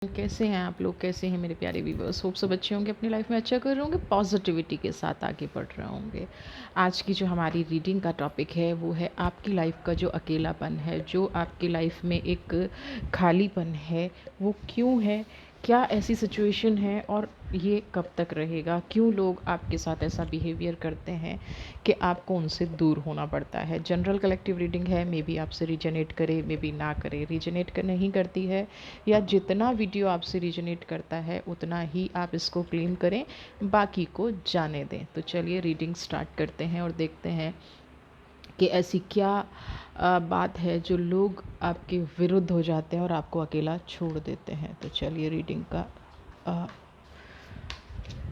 कैसे हैं आप लोग? कैसे हैं मेरे प्यारे व्यूवर्स? होप सब अच्छे होंगे, अपनी लाइफ में अच्छा कर रहे होंगे, पॉजिटिविटी के साथ आगे बढ़ रहे होंगे। आज की जो हमारी रीडिंग का टॉपिक है वो है आपकी लाइफ का जो अकेलापन है, जो आपकी लाइफ में एक खालीपन है, वो क्यों है? क्या ऐसी सिचुएशन है और ये कब तक रहेगा? क्यों लोग आपके साथ ऐसा बिहेवियर करते हैं कि आपको उनसे दूर होना पड़ता है? जनरल कलेक्टिव रीडिंग है, मे बी आपसे रीजनेट करे, मे बी ना करे। रीजनेट नहीं करती है या जितना वीडियो आपसे रीजनेट करता है उतना ही आप इसको क्लेम करें, बाकी को जाने दें। तो चलिए रीडिंग स्टार्ट करते हैं और देखते हैं कि ऐसी क्या बात है जो लोग आपके विरुद्ध हो जाते हैं और आपको अकेला छोड़ देते हैं। तो चलिए रीडिंग का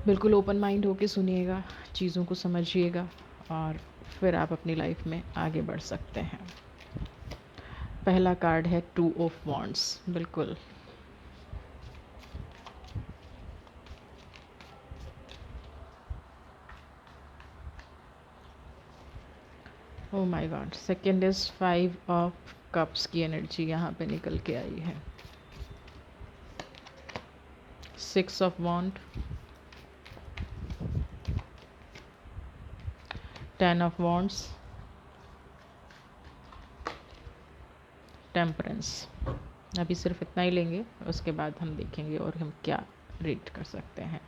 बिल्कुल ओपन माइंड होके सुनिएगा, चीज़ों को समझिएगा और फिर आप अपनी लाइफ में आगे बढ़ सकते हैं। पहला कार्ड है 2 ऑफ वॉन्ड्स। बिल्कुल oh my god. Second is 5 of cups की एनर्जी यहाँ पे निकल के आई है। 6 of wand, 10 of wands, temperance. अभी सिर्फ इतना ही लेंगे, उसके बाद हम देखेंगे और हम क्या रीड कर सकते हैं।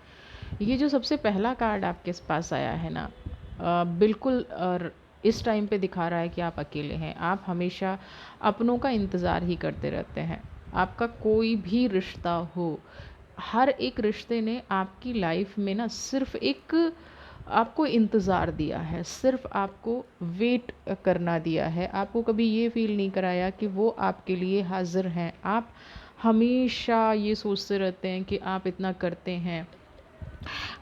ये जो सबसे पहला कार्ड आपके पास आया है ना, बिल्कुल इस टाइम पे दिखा रहा है कि आप अकेले हैं। आप हमेशा अपनों का इंतज़ार ही करते रहते हैं। आपका कोई भी रिश्ता हो, हर एक रिश्ते ने आपकी लाइफ में ना सिर्फ एक आपको इंतज़ार दिया है, सिर्फ आपको वेट करना दिया है। आपको कभी ये फील नहीं कराया कि वो आपके लिए हाजिर हैं। आप हमेशा ये सोचते रहते हैं कि आप इतना करते हैं,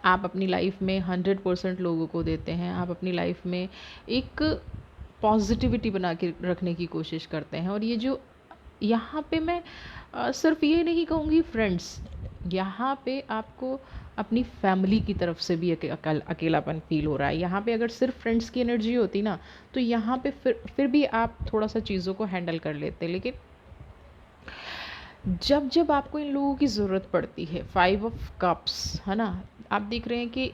आप अपनी लाइफ में 100% लोगों को देते हैं, आप अपनी लाइफ में एक पॉजिटिविटी बना के रखने की कोशिश करते हैं। और ये जो यहाँ पे मैं सिर्फ ये नहीं कहूँगी फ्रेंड्स, यहाँ पे आपको अपनी फैमिली की तरफ से भी अकेलापन फील हो रहा है। यहाँ पे अगर सिर्फ फ्रेंड्स की एनर्जी होती ना, तो यहाँ पे फिर भी आप थोड़ा सा चीज़ों को हैंडल कर लेते। लेकिन जब जब आपको इन लोगों की ज़रूरत पड़ती है, 5 ऑफ कप्स है ना, आप देख रहे हैं कि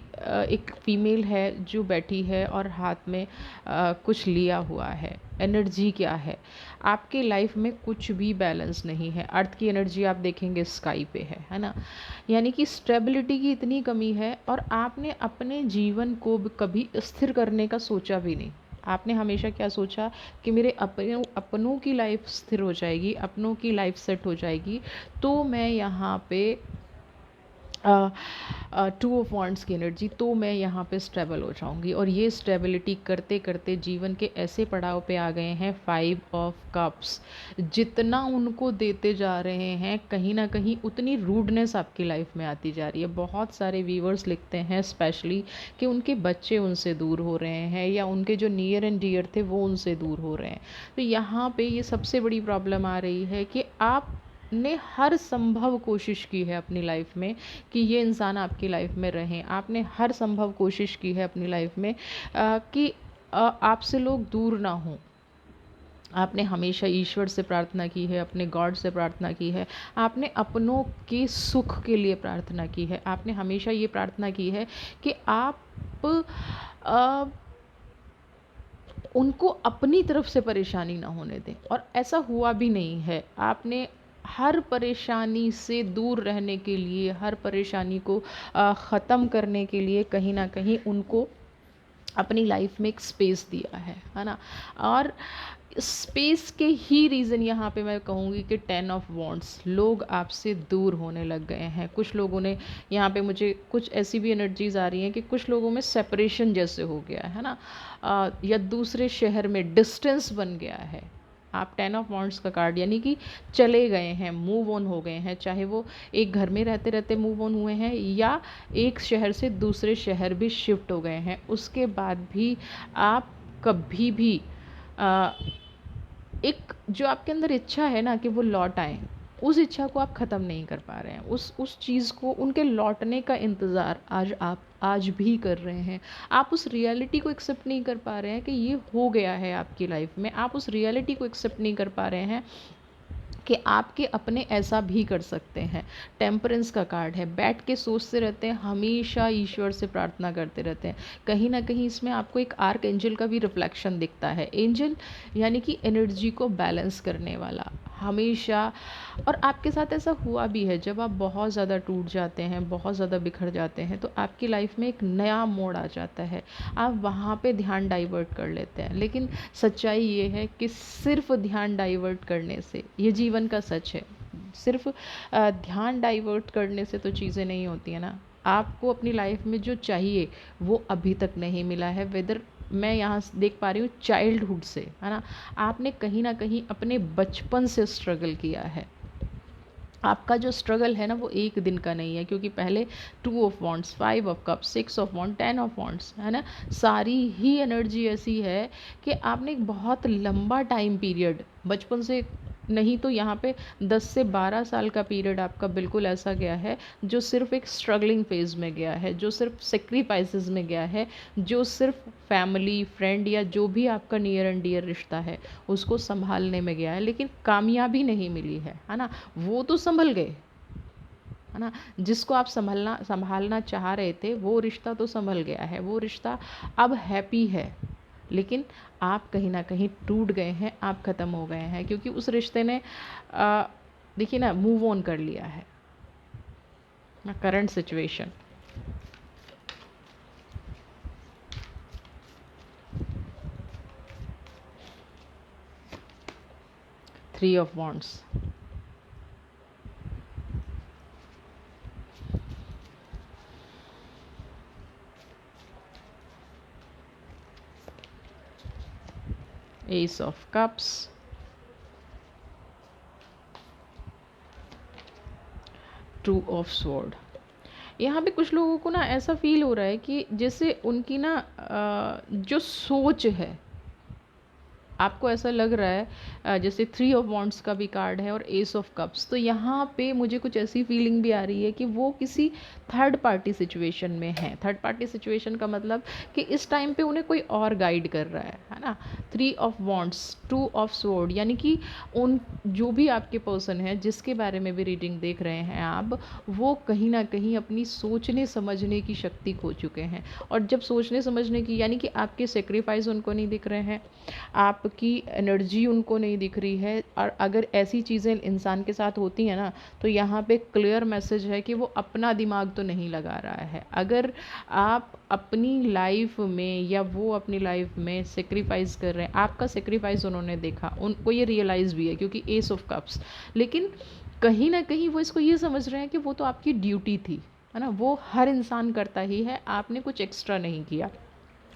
एक फीमेल है जो बैठी है और हाथ में कुछ लिया हुआ है। एनर्जी क्या है? आपके लाइफ में कुछ भी बैलेंस नहीं है। अर्थ की एनर्जी आप देखेंगे स्काई पे है ना। यानी कि स्टेबिलिटी की इतनी कमी है और आपने अपने जीवन को कभी स्थिर करने का सोचा भी नहीं। आपने हमेशा क्या सोचा कि मेरे अपनों की लाइफ स्थिर हो जाएगी, अपनों की लाइफ सेट हो जाएगी, तो मैं यहाँ पे 2 ऑफ वॉन्ड्स की एनर्जी, तो मैं यहाँ पे स्टेबल हो जाऊँगी। और ये स्टेबिलिटी करते करते जीवन के ऐसे पड़ाव पे आ गए हैं 5 ऑफ कप्स। जितना उनको देते जा रहे हैं, कहीं ना कहीं उतनी रूडनेस आपकी लाइफ में आती जा रही है। बहुत सारे व्यूवर्स लिखते हैं स्पेशली कि उनके बच्चे उनसे दूर हो रहे हैं या उनके जो नियर एंड डियर थे वो उनसे दूर हो रहे हैं। तो यहाँ पे ये सबसे बड़ी प्रॉब्लम आ रही है कि आप ने हर संभव कोशिश की है अपनी लाइफ में कि ये इंसान आपकी लाइफ में रहें। आपने हर संभव कोशिश की है अपनी लाइफ में कि आपसे लोग दूर ना हों। आपने हमेशा ईश्वर से प्रार्थना की है, अपने गॉड से प्रार्थना की है, आपने अपनों के सुख के लिए प्रार्थना की है। आपने हमेशा ये प्रार्थना की है कि आप अ, उनको अपनी तरफ से परेशानी ना होने दें, और ऐसा हुआ भी नहीं है। आपने हर परेशानी से दूर रहने के लिए, हर परेशानी को ख़त्म करने के लिए कहीं ना कहीं उनको अपनी लाइफ में एक स्पेस दिया है ना। और स्पेस के ही रीज़न यहाँ पे मैं कहूँगी कि 10 ऑफ वॉन्ड्स, लोग आपसे दूर होने लग गए हैं। कुछ लोगों ने, यहाँ पे मुझे कुछ ऐसी भी एनर्जीज आ रही हैं कि कुछ लोगों में सेपरेशन जैसे हो गया है ना, या दूसरे शहर में डिस्टेंस बन गया है। आप 10 ऑफ वॉन्ड्स का कार्ड, यानी कि चले गए हैं, मूव ऑन हो गए हैं। चाहे वो एक घर में रहते रहते मूव ऑन हुए हैं या एक शहर से दूसरे शहर भी शिफ्ट हो गए हैं, उसके बाद भी आप कभी भी एक जो आपके अंदर इच्छा है ना कि वो लौट आए, उस इच्छा को आप ख़त्म नहीं कर पा रहे हैं। उस चीज़ को, उनके लौटने का इंतज़ार आप आज भी कर रहे हैं। आप उस रियलिटी को एक्सेप्ट नहीं कर पा रहे हैं कि ये हो गया है आपकी लाइफ में। आप उस रियलिटी को एक्सेप्ट नहीं कर पा रहे हैं कि आपके अपने ऐसा भी कर सकते हैं। टेम्परेंस का कार्ड है, बैठ के सोचते रहते हैं, हमेशा ईश्वर से प्रार्थना करते रहते हैं। कहीं ना कहीं इसमें आपको एक आर्क एंजल का भी रिफ्लेक्शन दिखता है। एंजल यानी कि एनर्जी को बैलेंस करने वाला हमेशा। और आपके साथ ऐसा हुआ भी है, जब आप बहुत ज़्यादा टूट जाते हैं, बहुत ज़्यादा बिखर जाते हैं, तो आपकी लाइफ में एक नया मोड़ आ जाता है, आप वहाँ पे ध्यान डाइवर्ट कर लेते हैं। लेकिन सच्चाई ये है कि सिर्फ ध्यान डाइवर्ट करने से, ये जीवन का सच है, सिर्फ ध्यान डाइवर्ट करने से तो चीज़ें नहीं होती है ना। आपको अपनी लाइफ में जो चाहिए वो अभी तक नहीं मिला है, वेदर मैं यहाँ देख पा रही हूँ चाइल्डहुड से, है ना। आपने कहीं ना कहीं अपने बचपन से स्ट्रगल किया है। आपका जो स्ट्रगल है ना वो एक दिन का नहीं है, क्योंकि पहले 2 of wands, 5 of cups, 6 of wand, 10 of wands, है ना। सारी ही एनर्जी ऐसी है कि आपने एक बहुत लंबा टाइम पीरियड बचपन से, नहीं तो यहाँ पे 10 से 12 साल का पीरियड आपका बिल्कुल ऐसा गया है जो सिर्फ एक स्ट्रगलिंग फेज में गया है, जो सिर्फ सेक्रीफाइसेस में गया है, जो सिर्फ फैमिली, फ्रेंड या जो भी आपका नियर एंड डियर रिश्ता है उसको संभालने में गया है, लेकिन कामयाबी नहीं मिली है ना। वो तो संभल गए, है ना। जिसको आप संभालना चाह रहे थे वो रिश्ता तो संभल गया है, वो रिश्ता अब हैप्पी है, लेकिन आप कहीं ना कहीं टूट गए हैं, आप ख़त्म हो गए हैं, क्योंकि उस रिश्ते ने देखिए ना मूव ऑन कर लिया है ना। Current situation, 3 of wands, Ace of cups, 2 of sword. यहाँ पे कुछ लोगों को ना ऐसा फील हो रहा है कि जैसे उनकी ना जो सोच है, आपको ऐसा लग रहा है जैसे 3 ऑफ वॉन्ड्स का भी कार्ड है और Ace ऑफ कप्स, तो यहाँ पे मुझे कुछ ऐसी फीलिंग भी आ रही है कि वो किसी थर्ड पार्टी सिचुएशन में है। थर्ड पार्टी सिचुएशन का मतलब कि इस टाइम पे उन्हें कोई और गाइड कर रहा है ना। 3 ऑफ वॉन्ड्स, 2 ऑफ स्वॉर्ड, यानी कि उन जो भी आपके पर्सन है जिसके बारे में भी रीडिंग देख रहे हैं आप, वो कहीं ना कहीं अपनी सोचने समझने की शक्ति खो चुके हैं। और जब सोचने समझने की, यानी कि आपके सेक्रीफाइस उनको नहीं दिख रहे हैं, आपकी एनर्जी उनको नहीं दिख रही है, और अगर ऐसी चीज़ें इंसान के साथ होती हैं ना, तो यहाँ पे क्लियर मैसेज है कि वो अपना दिमाग तो नहीं लगा रहा है। अगर आप अपनी लाइफ में या वो अपनी लाइफ में सेक्रीफाइस कर रहे हैं, आपका सेक्रीफाइस उन्होंने देखा, उनको ये रियलाइज़ भी है क्योंकि Ace ऑफ कप्स, लेकिन कहीं ना कहीं वो इसको ये समझ रहे हैं कि वो तो आपकी ड्यूटी थी, है ना। वो हर इंसान करता ही है, आपने कुछ एक्स्ट्रा नहीं किया।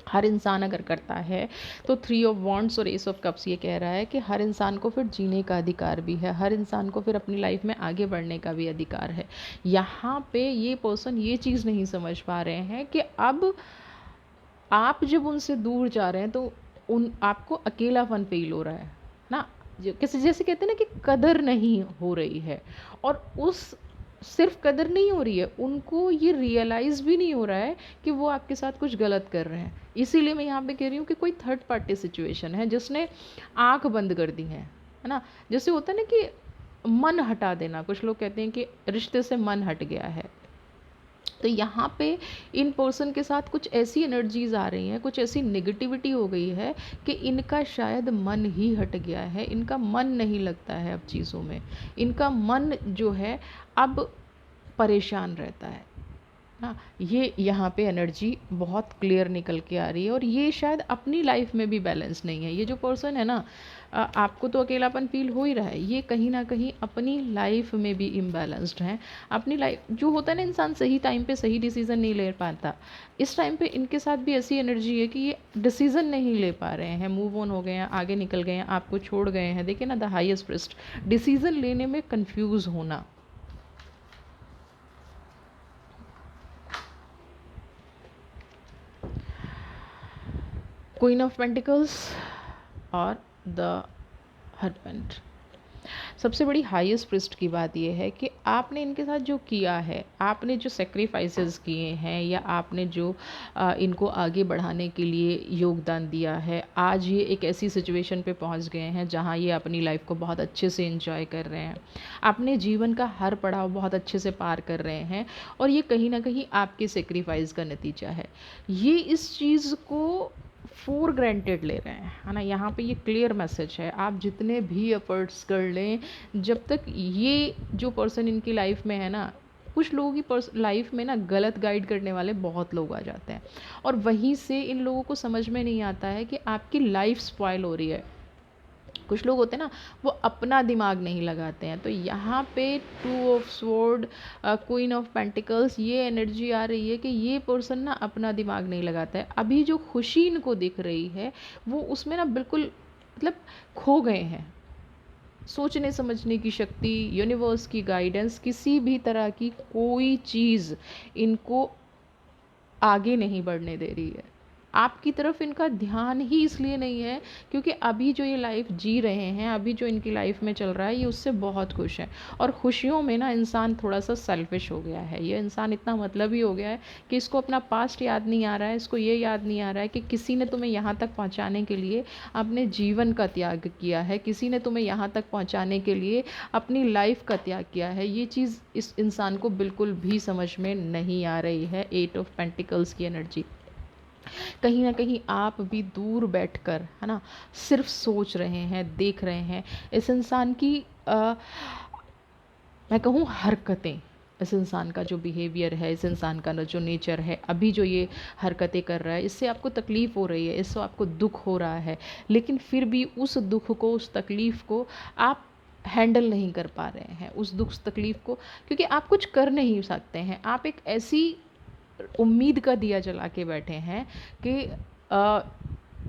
हर इंसान अगर करता है तो 3 ऑफ वॉन्ड्स और Ace ऑफ कप्स ये कह रहा है कि हर इंसान को फिर जीने का अधिकार भी है, हर इंसान को फिर अपनी लाइफ में आगे बढ़ने का भी अधिकार है। यहाँ पे ये पर्सन ये चीज़ नहीं समझ पा रहे हैं कि अब आप जब उनसे दूर जा रहे हैं तो उन आपको अकेलापन फील हो रहा है ना। किसी जैसे कहते हैं ना कि कदर नहीं हो रही है, और उस सिर्फ कदर नहीं हो रही है, उनको ये रियलाइज़ भी नहीं हो रहा है कि वो आपके साथ कुछ गलत कर रहे हैं। इसीलिए मैं यहाँ पे कह रही हूँ कि कोई थर्ड पार्टी सिचुएशन है जिसने आंख बंद कर दी है ना। जैसे होता है ना कि मन हटा देना, कुछ लोग कहते हैं कि रिश्ते से मन हट गया है, तो यहाँ पे इन पर्सन के साथ कुछ ऐसी एनर्जीज आ रही हैं, कुछ ऐसी नेगेटिविटी हो गई है कि इनका शायद मन ही हट गया है, इनका मन नहीं लगता है अब चीज़ों में, इनका मन जो है अब परेशान रहता है ना। ये यहाँ पे एनर्जी बहुत क्लियर निकल के आ रही है, और ये शायद अपनी लाइफ में भी बैलेंस नहीं है। ये जो पर्सन है ना, आपको तो अकेलापन फील हो ही रहा है, ये कहीं ना कहीं अपनी लाइफ में भी इम्बैलेंस्ड हैं। अपनी लाइफ जो होता है ना, इंसान सही टाइम पे सही डिसीज़न नहीं ले पाता, इस टाइम पे इनके साथ भी ऐसी एनर्जी है कि ये डिसीज़न नहीं ले पा रहे हैं, मूव ऑन हो गए हैं, आगे निकल गए हैं, आपको छोड़ गए हैं। देखिए ना, द हाईएस्ट प्रिस्ट, डिसीज़न लेने में कन्फ्यूज़ होना। क्वीन ऑफ पेंटिकल्स और द हस्बैंड। सबसे बड़ी हाईएस्ट प्रिस्ट की बात यह है कि आपने इनके साथ जो किया है, आपने जो सेक्रीफाइसेस किए हैं, या आपने जो इनको आगे बढ़ाने के लिए योगदान दिया है, आज ये एक ऐसी सिचुएशन पे पहुंच गए हैं जहां ये अपनी लाइफ को बहुत अच्छे से एंजॉय कर रहे हैं। अपने जीवन का हर पड़ाव बहुत अच्छे से पार कर रहे हैं, और ये कहीं ना कहीं आपके सेक्रीफाइस का नतीजा है। ये इस चीज़ को फॉर ग्रांटेड ले रहे हैं, है ना। यहाँ पे ये क्लियर मैसेज है, आप जितने भी एफर्ट्स कर लें, जब तक ये जो पर्सन इनकी लाइफ में है ना, कुछ लोगों की लाइफ में ना गलत गाइड करने वाले बहुत लोग आ जाते हैं, और वहीं से इन लोगों को समझ में नहीं आता है कि आपकी लाइफ स्पॉइल हो रही है। कुछ लोग होते हैं ना, वो अपना दिमाग नहीं लगाते हैं। तो यहाँ पे 2 of sword, queen of pentacles, ये एनर्जी आ रही है कि ये पर्सन ना अपना दिमाग नहीं लगाता है। अभी जो खुशी इनको दिख रही है, वो उसमें ना बिल्कुल मतलब खो गए हैं। सोचने समझने की शक्ति, यूनिवर्स की गाइडेंस, किसी भी तरह की कोई चीज़ इनको आगे नहीं बढ़ने दे रही है। आपकी तरफ इनका ध्यान ही इसलिए नहीं है क्योंकि अभी जो ये लाइफ जी रहे हैं, अभी जो इनकी लाइफ में चल रहा है, ये उससे बहुत खुश है। और खुशियों में ना इंसान थोड़ा सा सेल्फिश हो गया है। ये इंसान इतना मतलबी हो गया है कि इसको अपना पास्ट याद नहीं आ रहा है, इसको ये याद नहीं आ रहा है कि किसी ने तुम्हें यहाँ तक पहुँचाने के लिए अपने जीवन का त्याग किया है, किसी ने तुम्हें यहाँ तक पहुँचाने के लिए अपनी लाइफ का त्याग किया है। ये चीज़ इस इंसान को बिल्कुल भी समझ में नहीं आ रही है। 8 ऑफ पेंटिकल्स की एनर्जी, कहीं ना कहीं आप भी दूर बैठकर, है ना, सिर्फ सोच रहे हैं, देख रहे हैं इस इंसान की मैं कहूँ हरकतें, इस इंसान का जो बिहेवियर है, इस इंसान का जो नेचर है, अभी जो ये हरकतें कर रहा है, इससे आपको तकलीफ़ हो रही है, इससे आपको दुख हो रहा है, लेकिन फिर भी उस दुख को, उस तकलीफ़ को आप हैंडल नहीं कर पा रहे हैं, उस दुख तकलीफ़ को, क्योंकि आप कुछ कर नहीं सकते हैं। आप एक ऐसी उम्मीद का दिया जला के बैठे हैं कि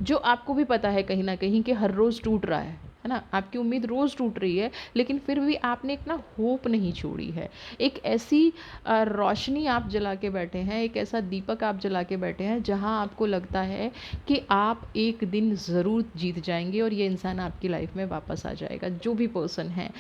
जो आपको भी पता है कहीं ना कहीं कि हर रोज़ टूट रहा है ना। आपकी उम्मीद रोज़ टूट रही है, लेकिन फिर भी आपने एक ना होप नहीं छोड़ी है। एक ऐसी रोशनी आप जला के बैठे हैं, एक ऐसा दीपक आप जला के बैठे हैं जहां आपको लगता है कि आप एक दिन ज़रूर जीत जाएंगे और ये इंसान आपकी लाइफ में वापस आ जाएगा। जो भी पर्सन है,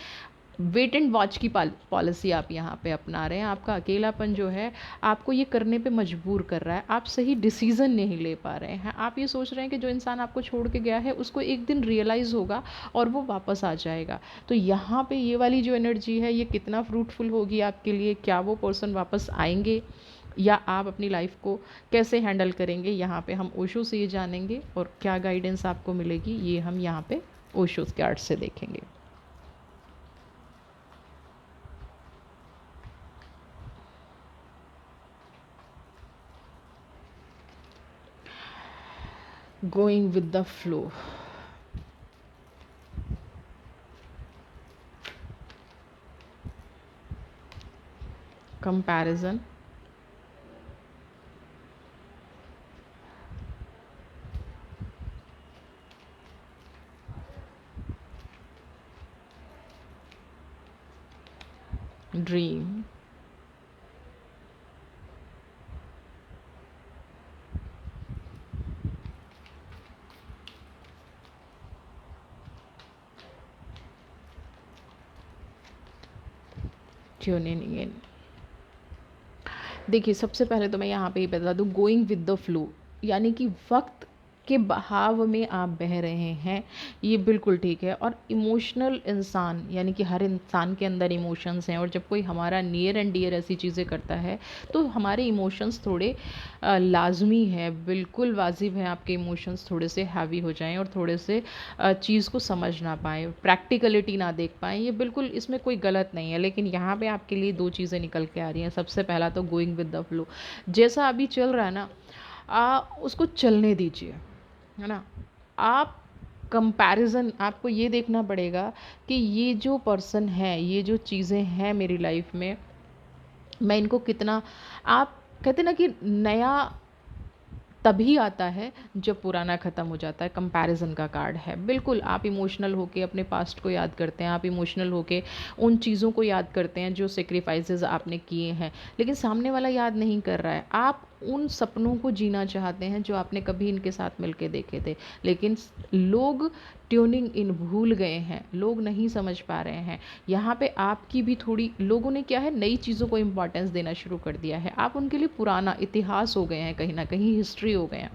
वेट एंड वॉच की पॉलिसी आप यहाँ पे अपना रहे हैं। आपका अकेलापन जो है आपको ये करने पे मजबूर कर रहा है। आप सही डिसीज़न नहीं ले पा रहे हैं। आप ये सोच रहे हैं कि जो इंसान आपको छोड़ के गया है उसको एक दिन रियलाइज़ होगा और वो वापस आ जाएगा। तो यहाँ पे ये वाली जो एनर्जी है, ये कितना फ्रूटफुल होगी आपके लिए? क्या वो पर्सन वापस आएंगे, या आप अपनी लाइफ को कैसे हैंडल करेंगे? यहाँ पे हम ओशो से ये जानेंगे, और क्या गाइडेंस आपको मिलेगी ये हम यहाँ पे ओशो कार्ड से देखेंगे। Going with the flow. Comparison. Dream. Tuning in. देखिए, सबसे पहले तो मैं यहाँ पे ये बता दूँ, गोइंग विद द फ्लो यानी कि वक्त के बहाव में आप बह रहे हैं, ये बिल्कुल ठीक है। और इमोशनल इंसान, यानी कि हर इंसान के अंदर इमोशंस हैं, और जब कोई हमारा नियर एंड डियर ऐसी चीज़ें करता है तो हमारे इमोशंस थोड़े लाजमी है, बिल्कुल वाजिब है आपके इमोशंस थोड़े से हैवी हो जाएं और थोड़े से चीज़ को समझ ना पाएँ, प्रैक्टिकलिटी ना देख पाएँ, ये बिल्कुल, इसमें कोई गलत नहीं है। लेकिन यहाँ पे आपके लिए 2 चीज़ें निकल के आ रही हैं। सबसे पहला तो गोइंग विद द फ्लो, जैसा अभी चल रहा है ना, उसको चलने दीजिए, है ना। आप कंपैरिजन, आपको ये देखना पड़ेगा कि ये जो पर्सन है, ये जो चीज़ें हैं मेरी लाइफ में, मैं इनको कितना, आप कहते ना कि नया तभी आता है जब पुराना ख़त्म हो जाता है। कंपैरिजन का कार्ड है, बिल्कुल। आप इमोशनल होके अपने पास्ट को याद करते हैं, आप इमोशनल होके उन चीज़ों को याद करते हैं जो सेक्रीफाइसेस आपने किए हैं, लेकिन सामने वाला याद नहीं कर रहा है। आप उन सपनों को जीना चाहते हैं जो आपने कभी इनके साथ मिलके देखे थे, लेकिन लोग ट्यूनिंग इन भूल गए हैं, लोग नहीं समझ पा रहे हैं। यहाँ पे आपकी भी थोड़ी, लोगों ने क्या है, नई चीज़ों को इम्पॉर्टेंस देना शुरू कर दिया है। आप उनके लिए पुराना इतिहास हो गए हैं, कहीं ना कहीं हिस्ट्री हो गए हैं।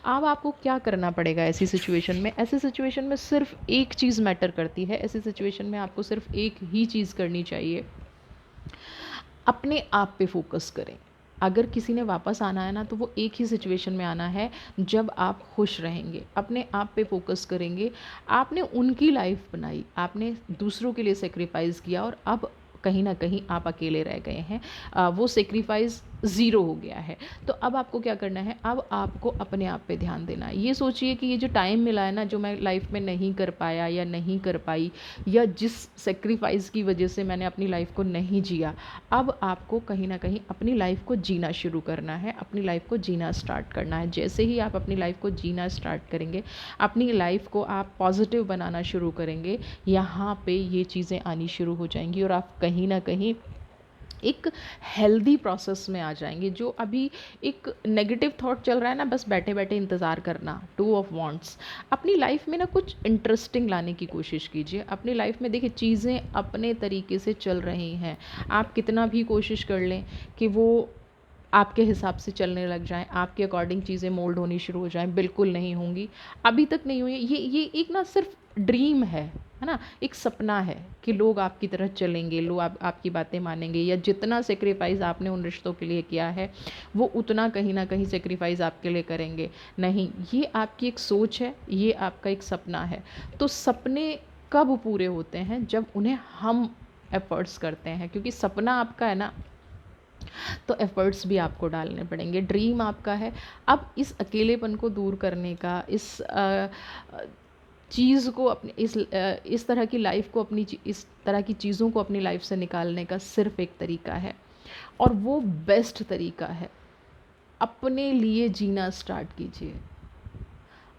अब आपको क्या करना पड़ेगा ऐसी सिचुएशन में? ऐसी सिचुएशन में सिर्फ एक चीज़ मैटर करती है। ऐसी सिचुएशन में आपको सिर्फ एक ही चीज़ करनी चाहिए, अपने आप पे फोकस करें। अगर किसी ने वापस आना है ना, तो वो एक ही सिचुएशन में आना है जब आप खुश रहेंगे, अपने आप पे फोकस करेंगे। आपने उनकी लाइफ बनाई, आपने दूसरों के लिए सेक्रीफाइस किया, और अब कहीं ना कहीं आप अकेले रह गए हैं। वो सेक्रीफाइस ज़ीरो हो गया है। तो अब आपको क्या करना है? अब आपको अपने आप पे ध्यान देना है। ये सोचिए कि ये जो टाइम मिला है ना, जो मैं लाइफ में नहीं कर पाया या नहीं कर पाई, या जिस सेक्रीफाइस की वजह से मैंने अपनी लाइफ को नहीं जिया, अब आपको कहीं ना कहीं अपनी लाइफ को जीना शुरू करना है, अपनी लाइफ को जीना स्टार्ट करना है। जैसे ही आप अपनी लाइफ को जीना स्टार्ट करेंगे, अपनी लाइफ को आप पॉजिटिव बनाना शुरू करेंगे, यहाँ पे ये चीज़ें आनी शुरू हो जाएंगी, और आप कहीं ना कहीं एक हेल्दी प्रोसेस में आ जाएंगे। जो अभी एक नेगेटिव थॉट चल रहा है ना, बस बैठे बैठे इंतज़ार करना, टू ऑफ वांट्स, अपनी लाइफ में ना कुछ इंटरेस्टिंग लाने की कोशिश कीजिए। अपनी लाइफ में देखिए, चीज़ें अपने तरीके से चल रही हैं। आप कितना भी कोशिश कर लें कि वो आपके हिसाब से चलने लग जाएं, आपके अकॉर्डिंग चीज़ें मोल्ड होनी शुरू हो जाएं, बिल्कुल नहीं होंगी। अभी तक नहीं हुई। ये एक ना सिर्फ ड्रीम है ना, एक सपना है कि लोग आपकी तरह चलेंगे, लोग आपकी बातें मानेंगे, या जितना सेक्रीफाइस आपने उन रिश्तों के लिए किया है, वो उतना कहीं ना कहीं सेक्रीफाइस आपके लिए करेंगे। नहीं, ये आपकी एक सोच है, ये आपका एक सपना है। तो सपने कब पूरे होते हैं? जब उन्हें हम एफर्ट्स करते हैं, क्योंकि सपना आपका है ना, तो एफ़र्ट्स भी आपको डालने पड़ेंगे। ड्रीम आपका है। अब इस अकेलेपन को दूर करने का, चीज़ को अपनी इस तरह की लाइफ को, इस तरह की चीज़ों को अपनी लाइफ से निकालने का सिर्फ एक तरीका है, और वो बेस्ट तरीका है। अपने लिए जीना स्टार्ट कीजिए,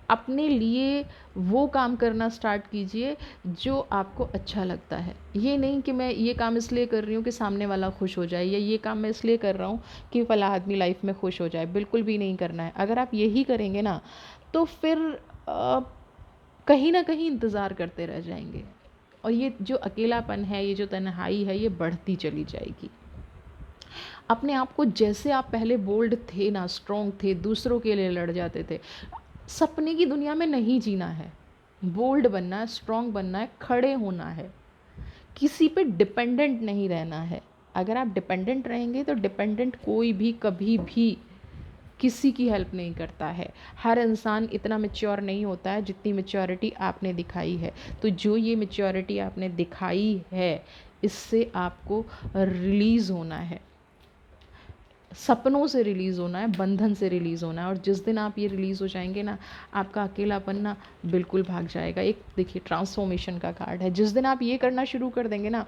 अपने लिए वो काम करना स्टार्ट कीजिए जो आपको अच्छा लगता है। ये नहीं कि मैं ये काम इसलिए कर रही हूँ कि सामने वाला खुश हो जाए, या ये काम मैं इसलिए कर रहा हूँ कि फला आदमी लाइफ में खुश हो जाए। बिल्कुल भी नहीं करना है। अगर आप यही करेंगे ना, तो फिर कहीं ना कहीं इंतज़ार करते रह जाएंगे, और ये जो अकेलापन है, ये जो तन्हाई है, ये बढ़ती चली जाएगी। अपने आप को, जैसे आप पहले बोल्ड थे ना, स्ट्रॉन्ग थे, दूसरों के लिए लड़ जाते थे, सपने की दुनिया में नहीं जीना है। बोल्ड बनना है, स्ट्रॉन्ग बनना है, खड़े होना है, किसी पे डिपेंडेंट नहीं रहना है। अगर आप डिपेंडेंट रहेंगे, तो डिपेंडेंट कोई भी कभी भी किसी की हेल्प नहीं करता है। हर इंसान इतना मैच्योर नहीं होता है जितनी मैच्योरिटी आपने दिखाई है। तो जो ये मैच्योरिटी आपने दिखाई है, इससे आपको रिलीज़ होना है, सपनों से रिलीज़ होना है, बंधन से रिलीज़ होना है। और जिस दिन आप ये रिलीज़ हो जाएंगे ना, आपका अकेलापन ना बिल्कुल भाग जाएगा। एक देखिए, ट्रांसफॉर्मेशन का कार्ड है। जिस दिन आप ये करना शुरू कर देंगे ना,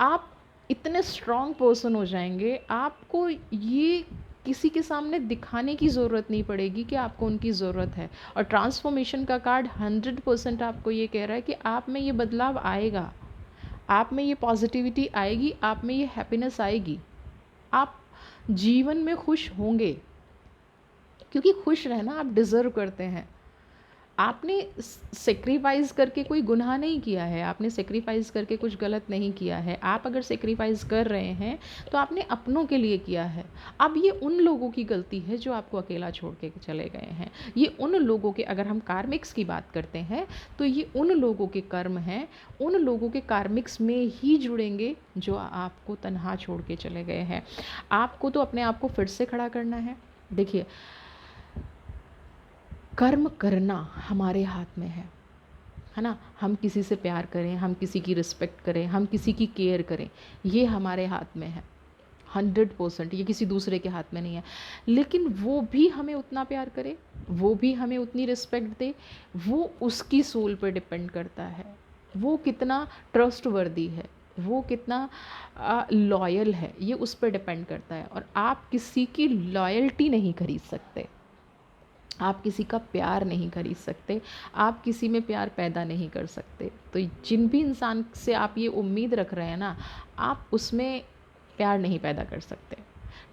आप इतने स्ट्रॉन्ग पर्सन हो जाएंगे, आपको ये किसी के सामने दिखाने की ज़रूरत नहीं पड़ेगी कि आपको उनकी ज़रूरत है। और ट्रांसफॉर्मेशन का कार्ड 100% आपको ये कह रहा है कि आप में ये बदलाव आएगा, आप में ये पॉजिटिविटी आएगी, आप में ये हैप्पीनेस आएगी, आप जीवन में खुश होंगे, क्योंकि खुश रहना आप डिज़र्व करते हैं। आपने सेक्रीफाइस करके कोई गुनाह नहीं किया है, आपने सेक्रीफाइस करके कुछ गलत नहीं किया है। आप अगर सेक्रीफाइस कर रहे हैं, तो आपने अपनों के लिए किया है। अब ये उन लोगों की गलती है जो आपको अकेला छोड़ के चले गए हैं। ये उन लोगों के, अगर हम कार्मिक्स की बात करते हैं, तो ये उन लोगों के कर्म हैं, उन लोगों के कार्मिक्स में ही जुड़ेंगे जो आपको तन्हा छोड़ के चले गए हैं। आपको तो अपने आप को फिर से खड़ा करना है। देखिए, कर्म करना हमारे हाथ में है ना। हम किसी से प्यार करें, हम किसी की रिस्पेक्ट करें, हम किसी की केयर करें, ये हमारे हाथ में है 100%। ये किसी दूसरे के हाथ में नहीं है। लेकिन वो भी हमें उतना प्यार करे, वो भी हमें उतनी रिस्पेक्ट दे, वो उसकी सोल पर डिपेंड करता है। वो कितना ट्रस्टवर्दी है, वो कितना लॉयल है, ये उस पर डिपेंड करता है। और आप किसी की लॉयल्टी नहीं खरीद सकते, आप किसी का प्यार नहीं खरीद सकते, आप किसी में प्यार पैदा नहीं कर सकते। तो जिन भी इंसान से आप ये उम्मीद रख रहे हैं ना, आप उसमें प्यार नहीं पैदा कर सकते।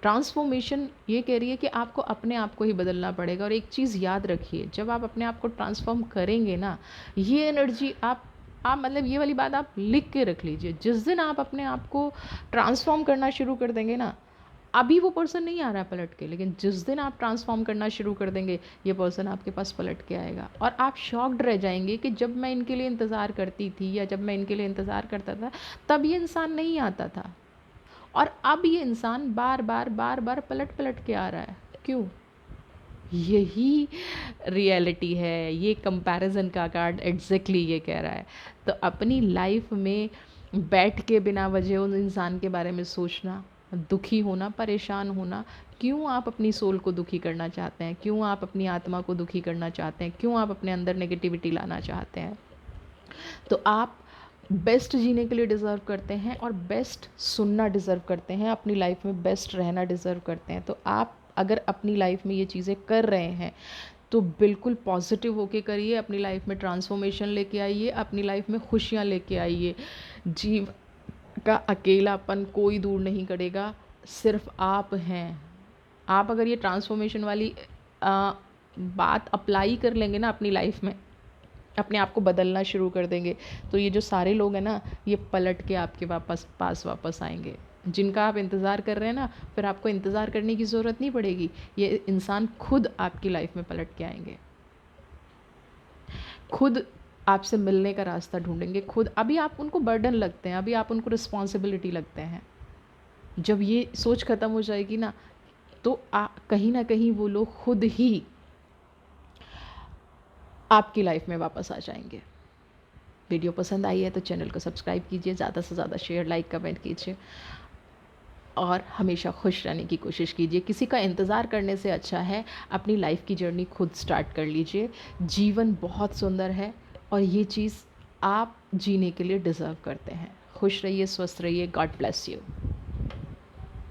ट्रांसफॉर्मेशन ये कह रही है कि आपको अपने आप को ही बदलना पड़ेगा। और एक चीज़ याद रखिए, जब आप अपने आप को ट्रांसफॉर्म करेंगे ना, ये एनर्जी आप मतलब ये वाली बात आप लिख के रख लीजिए, जिस दिन आप अपने आप को ट्रांसफॉर्म करना शुरू कर देंगे ना, अभी वो पर्सन नहीं आ रहा है पलट के, लेकिन जिस दिन आप ट्रांसफॉर्म करना शुरू कर देंगे, ये पर्सन आपके पास पलट के आएगा। और आप शॉक्ड रह जाएंगे कि जब मैं इनके लिए इंतज़ार करती थी या जब मैं इनके लिए इंतज़ार करता था, तब ये इंसान नहीं आता था, और अब ये इंसान बार बार बार बार पलट पलट के आ रहा है। क्यों? यही रियलिटी है, ये कंपैरिजन का कार्ड एग्जैक्टली ये कह रहा है। तो अपनी लाइफ में बैठ के बिना वजह उस इंसान के बारे में सोचना, दुखी होना, परेशान होना, क्यों आप अपनी सोल को दुखी करना चाहते हैं, क्यों आप अपनी आत्मा को दुखी करना चाहते हैं, क्यों आप अपने अंदर नेगेटिविटी लाना चाहते हैं? तो आप बेस्ट जीने के लिए डिज़र्व करते हैं, और बेस्ट सुनना डिज़र्व करते हैं, अपनी लाइफ में बेस्ट रहना डिज़र्व करते हैं। तो आप अगर अपनी लाइफ में ये चीज़ें कर रहे हैं तो बिल्कुल पॉजिटिव होके करिए, अपनी लाइफ में ट्रांसफॉर्मेशन लेके आइए, अपनी लाइफ में खुशियाँ लेके आइए। जीव का अकेलापन कोई दूर नहीं करेगा, सिर्फ आप हैं। आप अगर ये ट्रांसफॉर्मेशन वाली बात अप्लाई कर लेंगे ना अपनी लाइफ में, अपने आप को बदलना शुरू कर देंगे, तो ये जो सारे लोग हैं ना, ये पलट के आपके पास वापस आएंगे। जिनका आप इंतज़ार कर रहे हैं ना, फिर आपको इंतज़ार करने की ज़रूरत नहीं पड़ेगी, ये इंसान खुद आपकी लाइफ में पलट के आएंगे, खुद आपसे मिलने का रास्ता ढूंढेंगे, खुद। अभी आप उनको बर्डन लगते हैं, अभी आप उनको रिस्पॉन्सिबिलिटी लगते हैं। जब ये सोच ख़त्म हो जाएगी ना, तो कहीं ना कहीं वो लोग खुद ही आपकी लाइफ में वापस आ जाएंगे। वीडियो पसंद आई है तो चैनल को सब्सक्राइब कीजिए, ज़्यादा से ज़्यादा शेयर, लाइक, कमेंट कीजिए, और हमेशा खुश रहने की कोशिश कीजिए। किसी का इंतज़ार करने से अच्छा है अपनी लाइफ की जर्नी खुद स्टार्ट कर लीजिए। जीवन बहुत सुंदर है, और ये चीज़ आप जीने के लिए डिज़र्व करते हैं। खुश रहिए, स्वस्थ रहिए। God bless you.